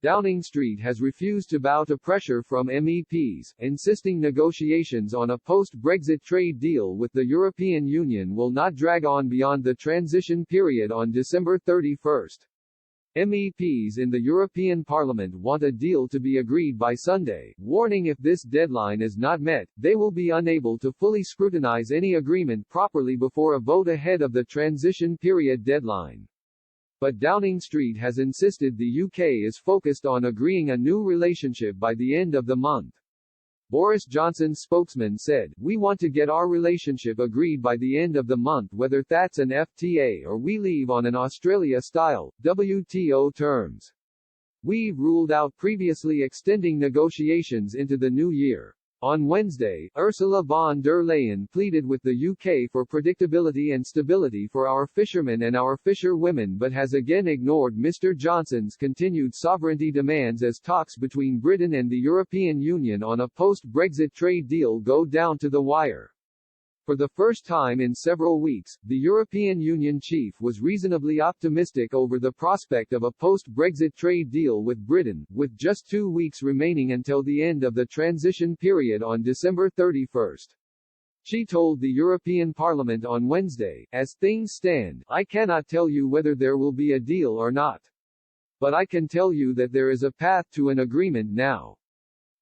Downing Street has refused to bow to pressure from MEPs, insisting negotiations on a post-Brexit trade deal with the European Union will not drag on beyond the transition period on December 31. MEPs in the European Parliament want a deal to be agreed by Sunday, warning if this deadline is not met, they will be unable to fully scrutinise any agreement properly before a vote ahead of the transition period deadline. But Downing Street has insisted the UK is focused on agreeing a new relationship by the end of the month. Boris Johnson's spokesman said, "We want to get our relationship agreed by the end of the month, whether that's an FTA or we leave on an Australia-style, WTO terms. We've ruled out previously extending negotiations into the new year." On Wednesday, Ursula von der Leyen pleaded with the UK for predictability and stability for our fishermen and our fisherwomen, but has again ignored Mr. Johnson's continued sovereignty demands as talks between Britain and the European Union on a post-Brexit trade deal go down to the wire. For the first time in several weeks, the European Union chief was reasonably optimistic over the prospect of a post-Brexit trade deal with Britain, with just 2 weeks remaining until the end of the transition period on December 31. She told the European Parliament on Wednesday, "As things stand, I cannot tell you whether there will be a deal or not. But I can tell you that there is a path to an agreement now.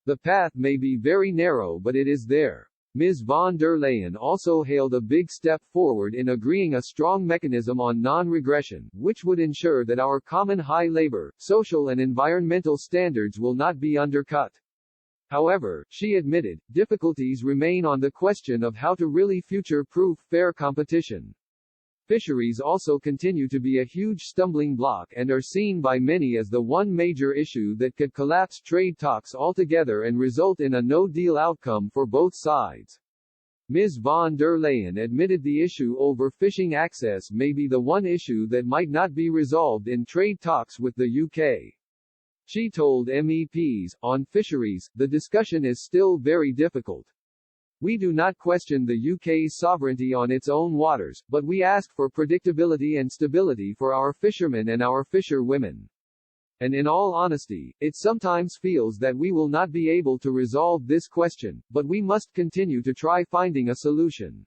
The path may be very narrow, but it is there." Ms. von der Leyen also hailed a big step forward in agreeing a strong mechanism on non-regression, which would ensure that our common high labor, social and environmental standards will not be undercut. However, she admitted, difficulties remain on the question of how to really future-proof fair competition. Fisheries also continue to be a huge stumbling block and are seen by many as the one major issue that could collapse trade talks altogether and result in a no-deal outcome for both sides. Ms. von der Leyen admitted the issue over fishing access may be the one issue that might not be resolved in trade talks with the UK. She told MEPs, "On fisheries, the discussion is still very difficult. We do not question the UK's sovereignty on its own waters, but we ask for predictability and stability for our fishermen and our fisherwomen. And in all honesty, it sometimes feels that we will not be able to resolve this question, but we must continue to try finding a solution."